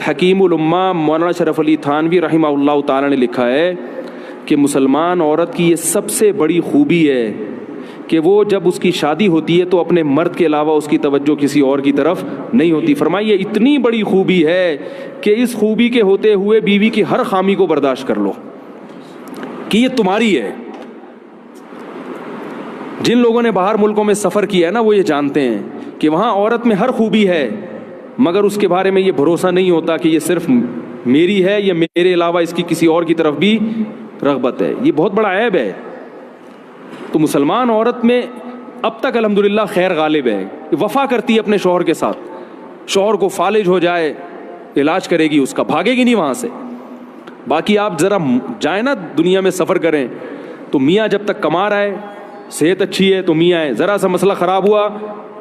حکیم الامہ مولانا شرف علی تھانوی رحمہ اللہ تعالی نے لکھا ہے کہ مسلمان عورت کی یہ سب سے بڑی خوبی ہے کہ وہ جب اس کی شادی ہوتی ہے تو اپنے مرد کے علاوہ اس کی توجہ کسی اور کی طرف نہیں ہوتی. فرمائیے اتنی بڑی خوبی ہے کہ اس خوبی کے ہوتے ہوئے بیوی کی ہر خامی کو برداشت کر لو کہ یہ تمہاری ہے. جن لوگوں نے باہر ملکوں میں سفر کیا ہے نا وہ یہ جانتے ہیں کہ وہاں عورت میں ہر خوبی ہے مگر اس کے بارے میں یہ بھروسہ نہیں ہوتا کہ یہ صرف میری ہے یا میرے علاوہ اس کی کسی اور کی طرف بھی رغبت ہے. یہ بہت بڑا عیب ہے. تو مسلمان عورت میں اب تک الحمدللہ خیر غالب ہے. وفا کرتی ہے اپنے شوہر کے ساتھ. شوہر کو فالج ہو جائے علاج کرے گی اس کا, بھاگے گی نہیں وہاں سے. باقی آپ ذرا جائیں نا دنیا میں سفر کریں تو میاں جب تک کما رہا ہے, صحت اچھی ہے تو میاں ہے, ذرا سا مسئلہ خراب ہوا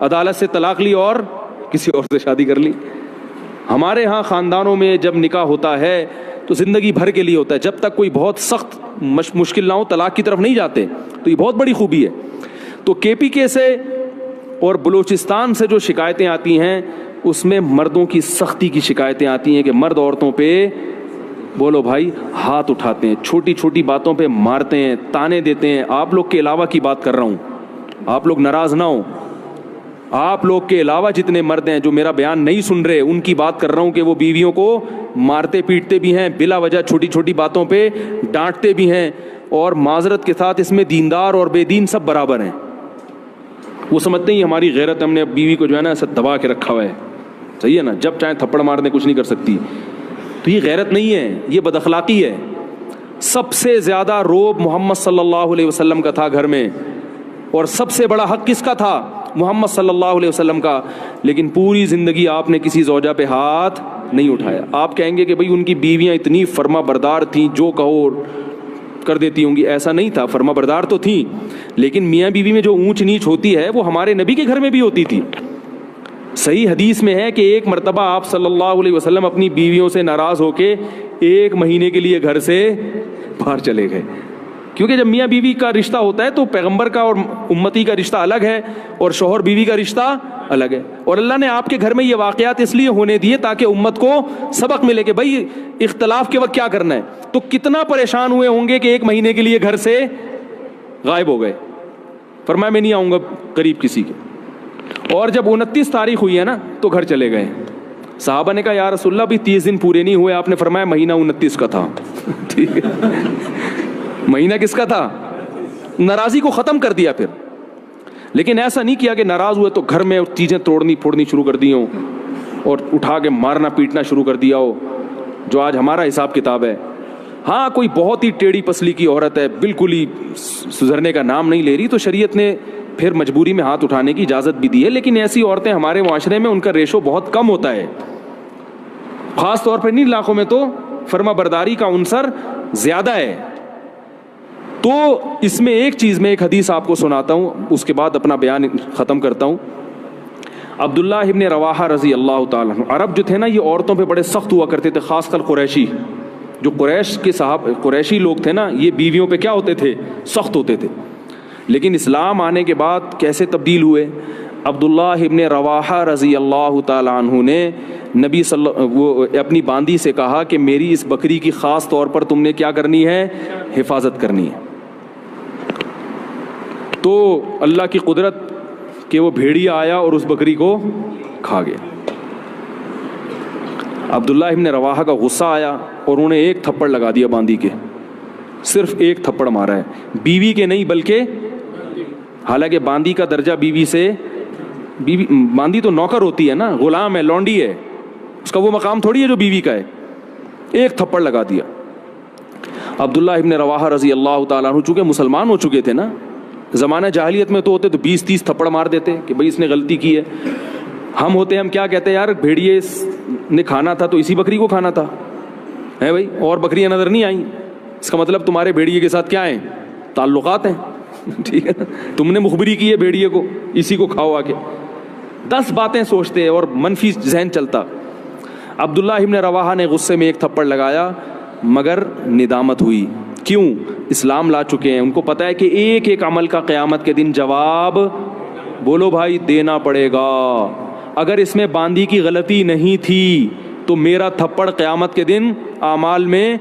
عدالت سے طلاق لی اور کسی اور سے شادی کر لی. ہمارے ہاں خاندانوں میں جب نکاح ہوتا ہے تو زندگی بھر کے لیے ہوتا ہے. جب تک کوئی بہت سخت مشکل نہ ہو طلاق کی طرف نہیں جاتے. تو یہ بہت بڑی خوبی ہے. تو کے پی کے سے اور بلوچستان سے جو شکایتیں آتی ہیں اس میں مردوں کی سختی کی شکایتیں آتی ہیں کہ مرد عورتوں پہ بولو بھائی ہاتھ اٹھاتے ہیں, چھوٹی چھوٹی باتوں پہ مارتے ہیں, تانے دیتے ہیں. آپ لوگ کے علاوہ کی بات کر رہا ہوں, آپ لوگ ناراض نہ ہوں. آپ لوگ کے علاوہ جتنے مرد ہیں جو میرا بیان نہیں سن رہے ان کی بات کر رہا ہوں کہ وہ بیویوں کو مارتے پیٹتے بھی ہیں, بلا وجہ چھوٹی چھوٹی باتوں پہ ڈانٹتے بھی ہیں. اور معذرت کے ساتھ اس میں دیندار اور بے دین سب برابر ہیں. وہ سمجھتے ہیں ہماری غیرت, ہم نے بیوی کو جو ہے نا ایسا دبا کے رکھا ہوا ہے. صحیح ہے نا, جب چاہے تھپڑ مار دیں کچھ نہیں کر سکتی. تو یہ غیرت نہیں ہے, یہ بد اخلاقی ہے. سب سے زیادہ روب محمد صلی اللہ علیہ وسلم کا تھا گھر میں, اور سب سے بڑا حق کس کا تھا؟ محمد صلی اللہ علیہ وسلم کا. لیکن پوری زندگی آپ نے کسی زوجہ پہ ہاتھ نہیں اٹھایا. آپ کہیں گے کہ بھئی ان کی بیویاں اتنی فرما بردار تھیں, جو کہو کر دیتی ہوں گی. ایسا نہیں تھا, فرما بردار تو تھیں لیکن میاں بیوی میں جو اونچ نیچ ہوتی ہے وہ ہمارے نبی کے گھر میں بھی ہوتی تھی. صحیح حدیث میں ہے کہ ایک مرتبہ آپ صلی اللہ علیہ وسلم اپنی بیویوں سے ناراض ہو کے 1 مہینے کے لیے گھر سے باہر چلے گئے. کیونکہ جب میاں بیوی کا رشتہ ہوتا ہے تو پیغمبر کا اور امتی کا رشتہ الگ ہے اور شوہر بیوی کا رشتہ الگ ہے. اور اللہ نے آپ کے گھر میں یہ واقعات اس لیے ہونے دیے تاکہ امت کو سبق ملے کہ بھائی اختلاف کے وقت کیا کرنا ہے. تو کتنا پریشان ہوئے ہوں گے کہ 1 مہینے کے لیے گھر سے غائب ہو گئے. فرمایا میں نہیں آؤں گا قریب کسی کے. اور جب 29 تاریخ ہوئی ہے نا تو گھر چلے گئے. صحابہ نے کہا یا رسول اللہ بھی 30 دن پورے نہیں ہوئے. آپ نے فرمایا مہینہ 29 کا تھا. ٹھیک ہے, مہینہ کس کا تھا؟ ناراضی کو ختم کر دیا پھر. لیکن ایسا نہیں کیا کہ ناراض ہوئے تو گھر میں چیزیں توڑنی پھوڑنی شروع کر دی ہوں اور اٹھا کے مارنا پیٹنا شروع کر دیا ہو, جو آج ہمارا حساب کتاب ہے. ہاں کوئی بہت ہی ٹیڑھی پسلی کی عورت ہے, بالکل ہی سدھرنے کا نام نہیں لے رہی, تو شریعت نے پھر مجبوری میں ہاتھ اٹھانے کی اجازت بھی دی ہے. لیکن ایسی عورتیں ہمارے معاشرے میں ان کا ریشو بہت کم ہوتا ہے. خاص طور پر ان علاقوں میں تو فرما برداری کا عنصر زیادہ ہے. تو اس میں ایک چیز, میں ایک حدیث آپ کو سناتا ہوں, اس کے بعد اپنا بیان ختم کرتا ہوں. عبداللہ ابن رواحہ رضی اللہ تعالیٰ عنہ, عرب جو تھے نا یہ عورتوں پہ بڑے سخت ہوا کرتے تھے, خاص کر قریشی. جو قریش کے قریشی لوگ تھے نا یہ بیویوں پہ کیا ہوتے تھے؟ سخت ہوتے تھے. لیکن اسلام آنے کے بعد کیسے تبدیل ہوئے؟ عبداللہ ابن رواحہ رضی اللہ تعالیٰ عنہ نے نبی وہ اپنی باندی سے کہا کہ میری اس بکری کی خاص طور پر تم نے کیا کرنی ہے؟ حفاظت کرنی ہے. تو اللہ کی قدرت کہ وہ بھیڑیا آیا اور اس بکری کو کھا گیا. عبداللہ ابن رواحہ کا غصہ آیا اور انہوں نے 1 تھپڑ لگا دیا باندی کے. صرف 1 تھپڑ مارا ہے, بیوی کے نہیں بلکہ, حالانکہ باندی کا درجہ بیوی سے, باندی تو نوکر ہوتی ہے نا, غلام ہے, لونڈی ہے, اس کا وہ مقام تھوڑی ہے جو بیوی کا ہے. 1 تھپڑ لگا دیا. عبداللہ ابن رواحہ رضی اللہ تعالیٰ عنہ چونکہ مسلمان ہو چکے تھے نا, زمانہ جاہلیت میں تو ہوتے تو 20-30 تھپڑ مار دیتے کہ بھئی اس نے غلطی کی ہے. ہم ہوتے ہم کیا کہتے ہیں, یار بھیڑیے نے کھانا تھا تو اسی بکری کو کھانا تھا ہے بھائی, اور بکریاں نظر نہیں آئیں, اس کا مطلب تمہارے بھیڑیے کے ساتھ کیا ہیں؟ تعلقات ہیں. ٹھیک ہے, تم نے مخبری کی ہے بھیڑیے کو, اسی کو کھاؤ آ کے. 10 باتیں سوچتے اور منفی ذہن چلتا. عبداللہ ابن رواحہ نے غصے میں 1 تھپڑ لگایا, مگر ندامت ہوئی. کیوں؟ اسلام لا چکے ہیں, ان کو پتہ ہے کہ ایک ایک عمل کا قیامت کے دن جواب بولو بھائی دینا پڑے گا. اگر اس میں باندی کی غلطی نہیں تھی تو میرا تھپڑ قیامت کے دن اعمال میں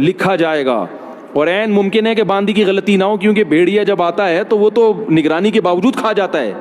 لکھا جائے گا. اور عین ممکن ہے کہ باندی کی غلطی نہ ہو, کیونکہ بھیڑیا جب آتا ہے تو وہ تو نگرانی کے باوجود کھا جاتا ہے.